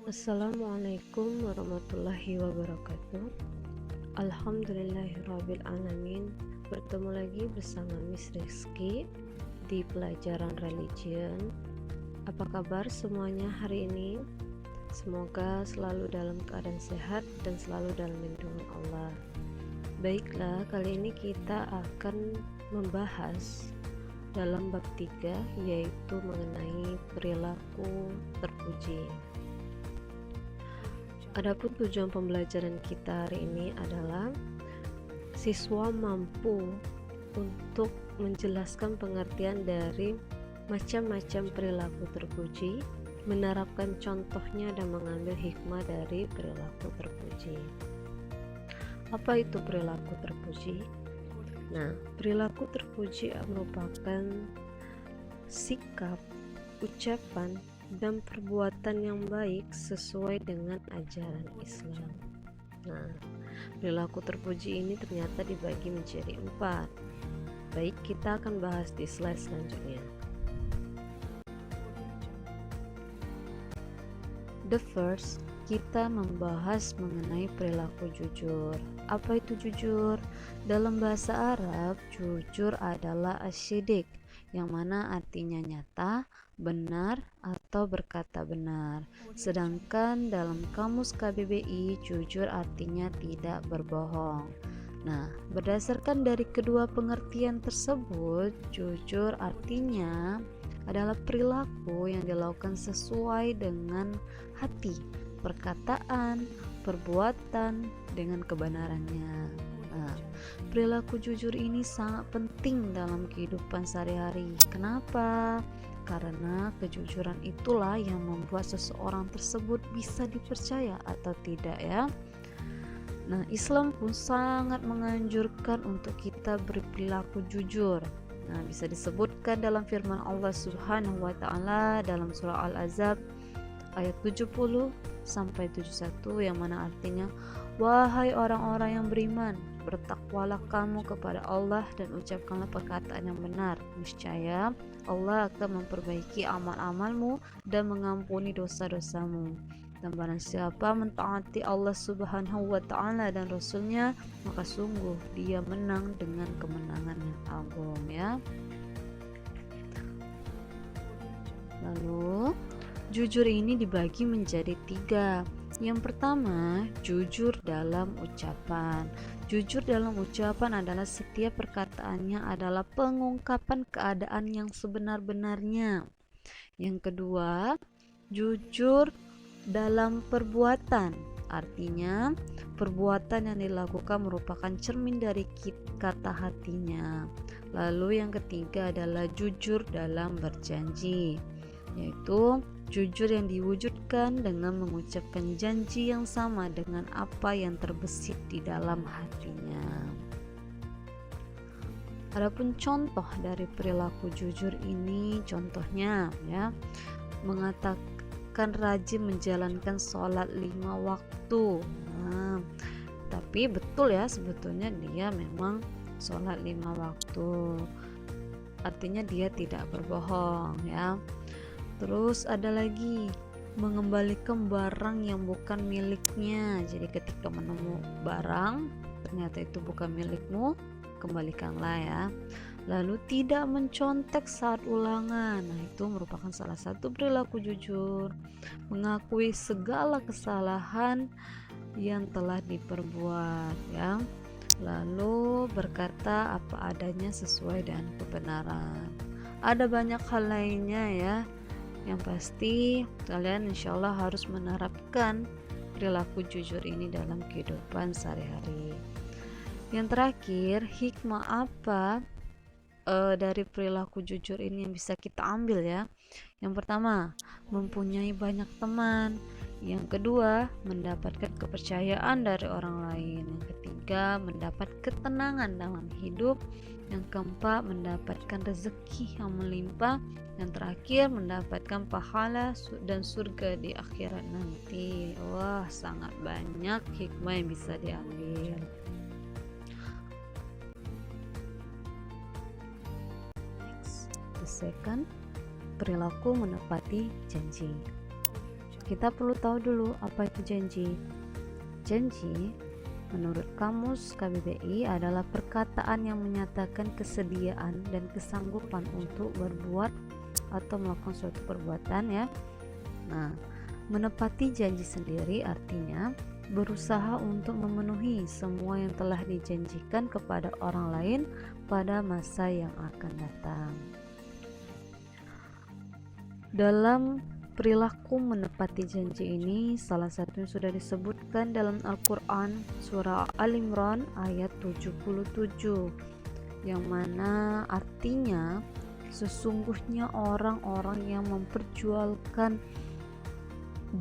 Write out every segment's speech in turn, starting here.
Assalamualaikum warahmatullahi wabarakatuh. Alhamdulillahirabbil alamin. Bertemu lagi bersama Miss Rizky di pelajaran religion. Apa kabar semuanya hari ini? Semoga selalu dalam keadaan sehat dan selalu dalam lindungan Allah. Baiklah, kali ini kita akan membahas dalam bab 3, yaitu mengenai perilaku terpuji. Adapun tujuan pembelajaran kita hari ini adalah siswa mampu untuk menjelaskan pengertian dari macam-macam perilaku terpuji, menerapkan contohnya dan mengambil hikmah dari perilaku terpuji. Apa itu perilaku terpuji? Nah, perilaku terpuji merupakan sikap, ucapan, dan perbuatan yang baik sesuai dengan ajaran Islam. Nah, perilaku terpuji ini ternyata dibagi menjadi 4. Baik, kita akan bahas di slide selanjutnya. The first, kita membahas mengenai perilaku jujur. Apa itu jujur? Dalam bahasa Arab, jujur adalah asyidik, yang mana artinya nyata, benar, atau berkata benar. Sedangkan dalam kamus KBBI, jujur artinya tidak berbohong. Nah, berdasarkan dari kedua pengertian tersebut, jujur artinya adalah perilaku yang dilakukan sesuai dengan hati, perkataan, perbuatan dengan kebenarannya. Nah, perilaku jujur ini sangat penting dalam kehidupan sehari-hari. Kenapa? Karena kejujuran itulah yang membuat seseorang tersebut bisa dipercaya atau tidak, ya. Nah, Islam pun sangat menganjurkan untuk kita berperilaku jujur. Nah, bisa disebutkan dalam firman Allah Subhanahu wa taala dalam surah Al-Ahzab ayat 70 sampai 71, yang mana artinya, wahai orang-orang yang beriman, bertakwalah kamu kepada Allah dan ucapkanlah perkataan yang benar. Niscaya Allah akan memperbaiki amal-amalmu dan mengampuni dosa-dosamu. Dan barang siapa mentaati Allah Subhanahu wa ta'ala dan Rasulnya, maka sungguh dia menang dengan kemenangan yang agung, ya. Lalu jujur ini dibagi menjadi 3. Yang pertama, jujur dalam ucapan. Jujur dalam ucapan adalah setiap perkataannya adalah pengungkapan keadaan yang sebenar-benarnya. Yang kedua, jujur dalam perbuatan. Artinya, perbuatan yang dilakukan merupakan cermin dari kata hatinya. Lalu yang ketiga adalah jujur dalam berjanji, yaitu jujur yang diwujudkan dengan mengucapkan janji yang sama dengan apa yang terbesit di dalam hatinya. Adapun contoh dari perilaku jujur ini, contohnya, ya, mengatakan rajin menjalankan sholat 5 waktu. Nah, tapi betul ya, sebetulnya dia memang sholat 5 waktu. Artinya dia tidak berbohong, ya. Terus ada lagi, mengembalikan barang yang bukan miliknya. Jadi ketika menemukan barang ternyata itu bukan milikmu, kembalikanlah, ya. Lalu tidak mencontek saat ulangan. Nah, itu merupakan salah satu perilaku jujur. Mengakui segala kesalahan yang telah diperbuat, ya. Lalu berkata apa adanya sesuai dengan kebenaran. Ada banyak hal lainnya, ya. Yang pasti kalian insyaallah harus menerapkan perilaku jujur ini dalam kehidupan sehari-hari. Yang terakhir, hikmah apa dari perilaku jujur ini yang bisa kita ambil, ya? Yang pertama, mempunyai banyak teman. Yang kedua, mendapatkan kepercayaan dari orang lain. Yang ketiga, mendapat ketenangan dalam hidup. Yang keempat, mendapatkan rezeki yang melimpah. Yang terakhir, mendapatkan pahala dan surga di akhirat nanti. Wah, sangat banyak hikmah yang bisa diambil. Next, the second, perilaku menepati janji. kita perlu tahu dulu apa itu janji. Janji menurut Kamus KBBI adalah perkataan yang menyatakan kesediaan dan kesanggupan untuk berbuat atau melakukan suatu perbuatan ya. Nah, menepati janji sendiri artinya berusaha untuk memenuhi semua yang telah dijanjikan kepada orang lain pada masa yang akan datang. Dalam perilaku menepati janji ini, salah satunya sudah disebutkan dalam Al-Quran surah Al-Imran ayat 77, yang mana artinya sesungguhnya orang-orang yang memperjualkan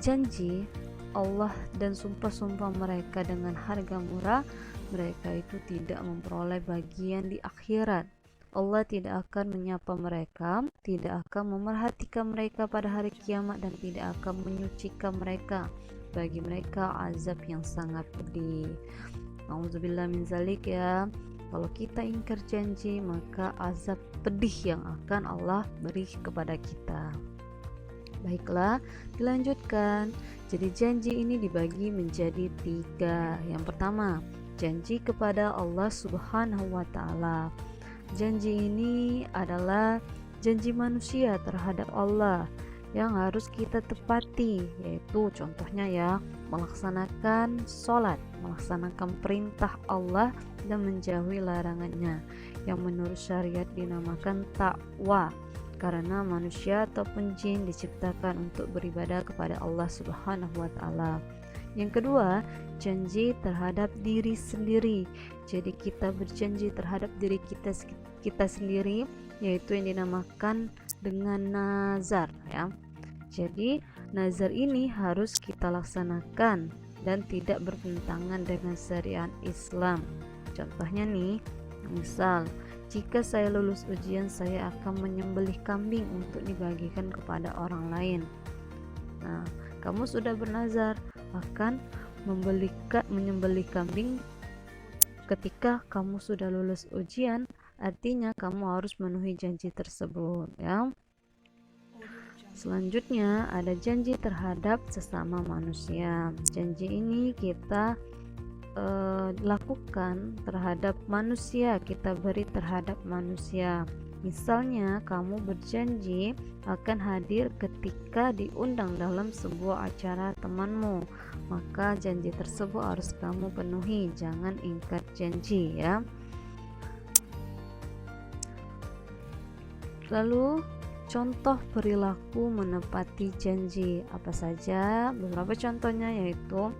janji Allah dan sumpah-sumpah mereka dengan harga murah, mereka itu tidak memperoleh bagian di akhirat. Allah tidak akan menyapa mereka, tidak akan memerhatikan mereka pada hari kiamat, dan tidak akan menyucikan mereka. Bagi mereka azab yang sangat pedih. Nauzubillah min zalik ya. Kalau kita ingkar janji, maka azab pedih yang akan Allah beri kepada kita. Baiklah, dilanjutkan. Jadi janji ini dibagi menjadi 3. Yang pertama, janji kepada Allah Subhanahu wa Ta'ala. Janji ini adalah janji manusia terhadap Allah yang harus kita tepati, yaitu contohnya ya, melaksanakan sholat, melaksanakan perintah Allah dan menjauhi larangannya, yang menurut syariat dinamakan takwa, karena manusia ataupun jin diciptakan untuk beribadah kepada Allah Subhanahu wa Ta'ala. Yang kedua, janji terhadap diri sendiri. Jadi kita berjanji terhadap diri kita sendiri, yaitu yang dinamakan dengan nazar ya. Jadi nazar ini harus kita laksanakan dan tidak bertentangan dengan syariat Islam. Contohnya nih, misal jika saya lulus ujian, saya akan menyembelih kambing untuk dibagikan kepada orang lain. Nah, kamu sudah bernazar akan menyembelih kambing ketika kamu sudah lulus ujian, artinya kamu harus memenuhi janji tersebut ya. Selanjutnya ada janji terhadap sesama manusia. Janji ini kita lakukan terhadap manusia, kita beri terhadap manusia. Misalnya kamu berjanji akan hadir ketika diundang dalam sebuah acara temanmu, maka janji tersebut harus kamu penuhi, jangan ingkar janji ya. Lalu contoh perilaku menepati janji apa saja? Beberapa contohnya yaitu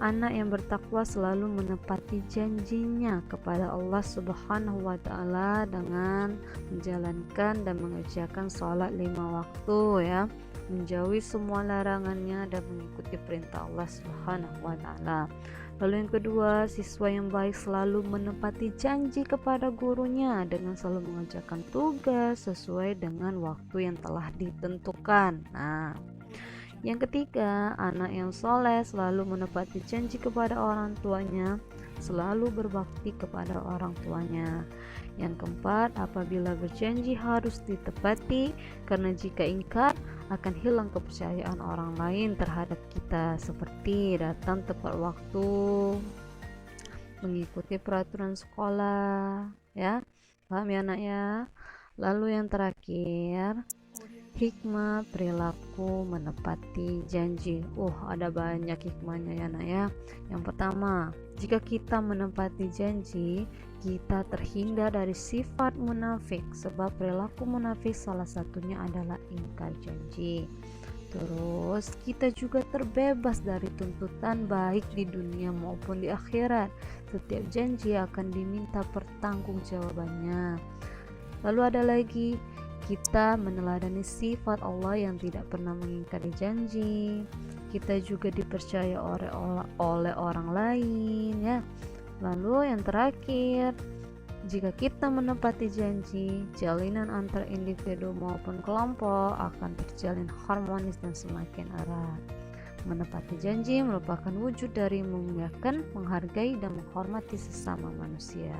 anak yang bertakwa selalu menepati janjinya kepada Allah Subhanahu wa Ta'ala dengan menjalankan dan mengerjakan sholat 5 waktu ya, menjauhi semua larangannya dan mengikuti perintah Allah Subhanahu wa Ta'ala. Lalu yang kedua, siswa yang baik selalu menepati janji kepada gurunya dengan selalu mengerjakan tugas sesuai dengan waktu yang telah ditentukan. Nah, yang ketiga, anak yang soleh selalu menepati janji kepada orang tuanya, selalu berbakti kepada orang tuanya. Yang keempat, apabila berjanji harus ditepati, karena jika ingkar akan hilang kepercayaan orang lain terhadap kita, seperti datang tepat waktu, mengikuti peraturan sekolah ya. Paham ya anak ya? Lalu yang terakhir, hikmah perilaku menepati janji. Ada banyak hikmahnya ya nak ya. Yang pertama, jika kita menepati janji, kita terhindar dari sifat munafik, sebab perilaku munafik salah satunya adalah ingkar janji. Terus kita juga terbebas dari tuntutan baik di dunia maupun di akhirat. Setiap janji akan diminta pertanggungjawabannya. Lalu ada lagi, kita meneladani sifat Allah yang tidak pernah mengingkari janji. Kita juga dipercaya oleh orang lain ya. Lalu yang terakhir, jika kita menepati janji, jalinan antar individu maupun kelompok akan terjalin harmonis dan semakin erat. Menepati janji merupakan wujud dari memuliakan, menghargai, dan menghormati sesama manusia.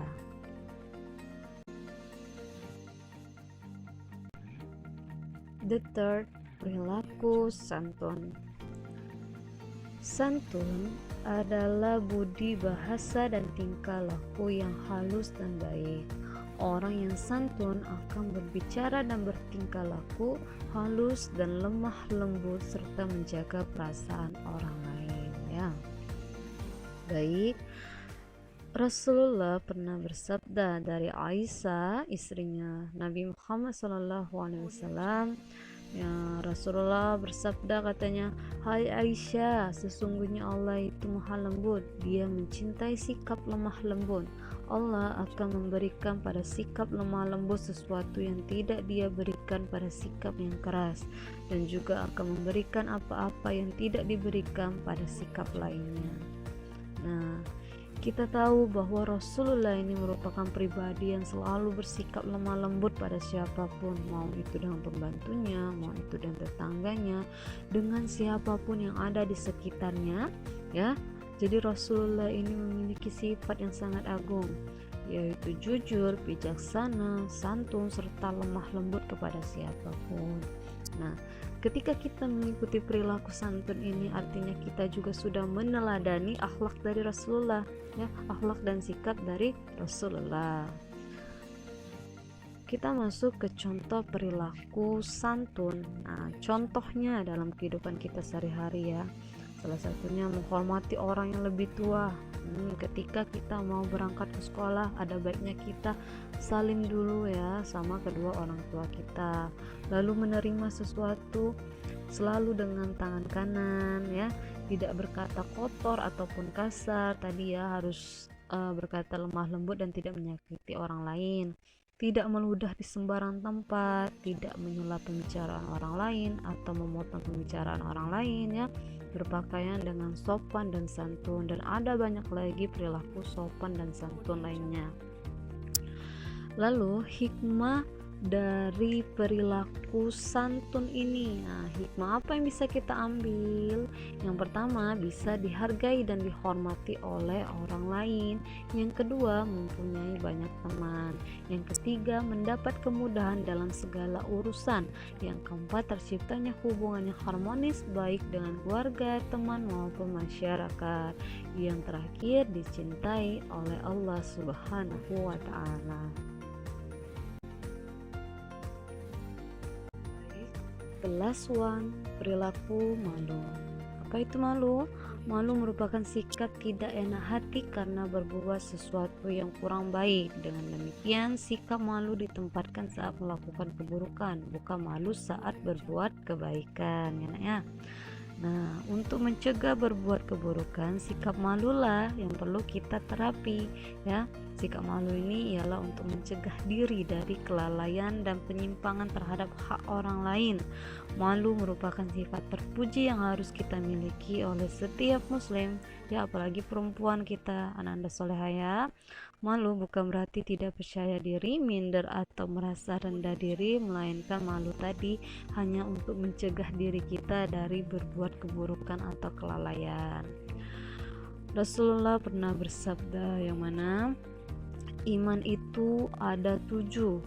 The third, perilaku santun. Santun adalah budi bahasa dan tingkah laku yang halus dan baik. Orang yang santun akan berbicara dan bertingkah laku halus dan lemah lembut serta menjaga perasaan orang lain, ya. Baik, Rasulullah pernah bersabda dari Aisyah, istrinya Nabi Muhammad SAW. Ya, Rasulullah bersabda katanya, "Hai Aisyah, sesungguhnya Allah itu maha lembut. Dia mencintai sikap lemah lembut. Allah akan memberikan pada sikap lemah lembut sesuatu yang tidak Dia berikan pada sikap yang keras, dan juga akan memberikan apa-apa yang tidak diberikan pada sikap lainnya." Nah, kita tahu bahwa Rasulullah ini merupakan pribadi yang selalu bersikap lemah lembut pada siapapun, mau itu dengan pembantunya, mau itu dengan tetangganya, dengan siapapun yang ada di sekitarnya, ya. Jadi Rasulullah ini memiliki sifat yang sangat agung, yaitu jujur, bijaksana, santun, serta lemah lembut kepada siapapun. Nah, ketika kita mengikuti perilaku santun ini, artinya kita juga sudah meneladani akhlak dari Rasulullah, ya, akhlak dan sikap dari Rasulullah. Kita masuk ke contoh perilaku santun. Nah, contohnya dalam kehidupan kita sehari-hari, ya. Salah satunya menghormati orang yang lebih tua. Ketika kita mau berangkat ke sekolah, ada baiknya kita salim dulu, ya, sama kedua orang tua kita. Lalu menerima sesuatu selalu dengan tangan kanan, ya, tidak berkata kotor ataupun kasar. Tadi, ya, harus berkata lemah lembut dan tidak menyakiti orang lain. Tidak meludah di sembarang tempat, tidak menyela pembicaraan orang lain atau memotong pembicaraan orang lain, ya. Berpakaian dengan sopan dan santun, dan ada banyak lagi perilaku sopan dan santun lainnya. Lalu hikmah dari perilaku santun ini. Nah, hikmah apa yang bisa kita ambil? Yang pertama, bisa dihargai dan dihormati oleh orang lain. Yang kedua, mempunyai banyak teman. Yang ketiga, mendapat kemudahan dalam segala urusan. Yang keempat, terciptanya hubungan yang harmonis baik dengan keluarga, teman maupun masyarakat. Yang terakhir, dicintai oleh Allah Subhanahu wa Ta'ala. Kelas 1, perilaku malu. Apa itu malu? Malu merupakan sikap tidak enak hati karena berbuat sesuatu yang kurang baik. Dengan demikian, sikap malu ditempatkan saat melakukan keburukan, bukan malu saat berbuat kebaikan, ya, nak, ya. Nah, untuk mencegah berbuat keburukan, sikap malulah yang perlu kita terapi, ya. Sikap malu ini ialah untuk mencegah diri dari kelalaian dan penyimpangan terhadap hak orang lain. Malu merupakan sifat terpuji yang harus kita miliki oleh setiap muslim, ya, apalagi perempuan kita, anak-anak solehah, ya. Malu bukan berarti tidak percaya diri, minder atau merasa rendah diri, melainkan malu tadi hanya untuk mencegah diri kita dari berbuat keburukan atau kelalaian. Rasulullah pernah bersabda yang mana iman itu ada 70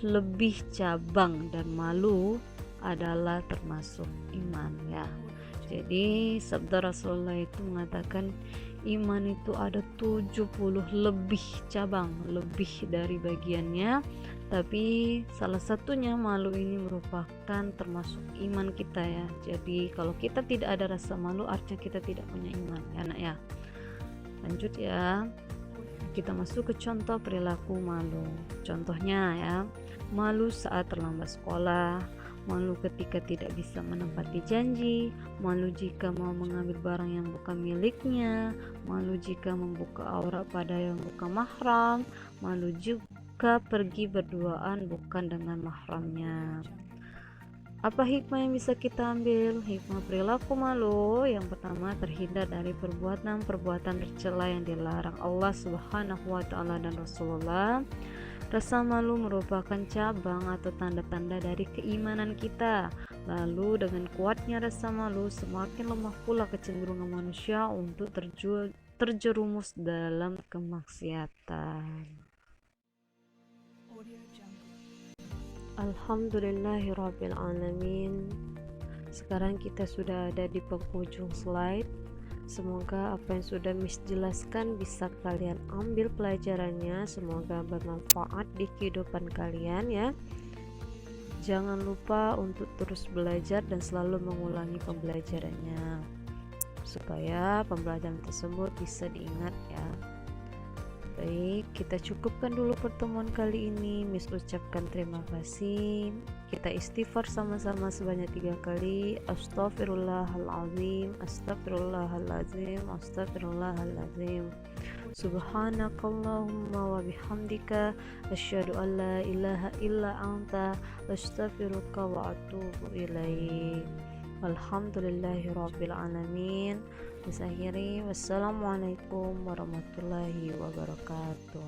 lebih cabang dan malu adalah termasuk iman, ya. Jadi sabda Rasulullah itu mengatakan iman itu ada 70 lebih cabang, lebih dari bagiannya, tapi salah satunya malu ini merupakan termasuk iman kita, ya. Jadi kalau kita tidak ada rasa malu, artinya kita tidak punya iman, ya, nak, ya. Lanjut, ya. Kita masuk ke contoh perilaku malu. Contohnya, ya, malu saat terlambat sekolah, malu ketika tidak bisa menepati janji, malu jika mau mengambil barang yang bukan miliknya, malu jika membuka aurat pada yang bukan mahram, malu jika pergi berduaan bukan dengan mahramnya. Apa hikmah yang bisa kita ambil? Hikmah perilaku malu yang pertama, terhindar dari perbuatan-perbuatan tercela yang dilarang Allah Subhanahu wa Ta'ala dan Rasulullah. Rasa malu merupakan cabang atau tanda-tanda dari keimanan kita. Lalu dengan kuatnya rasa malu, semakin lemah pula kecenderungan manusia untuk terjerumus dalam kemaksiatan. Alhamdulillahirabbil alamin. sekarang kita sudah ada di penghujung slide. Semoga apa yang sudah Miss jelaskan bisa kalian ambil pelajarannya, semoga bermanfaat di kehidupan kalian ya. Jangan lupa untuk terus belajar dan selalu mengulangi pembelajarannya supaya pembelajaran tersebut bisa diingat ya. Baik, kita cukupkan dulu pertemuan kali ini. Miss ucapkan terima kasih. Kita istighfar sama-sama sebanyak 3 kali. Astaghfirullahalazim, astaghfirullahalazim, astaghfirullahalazim. Subhanakallahumma wa bihamdika asyhadu an la ilaha illa anta astaghfiruka wa atubu ilaik. Alhamdulillahi rabbil alamin. Akhiri, wassalamualaikum warahmatullahi wabarakatuh.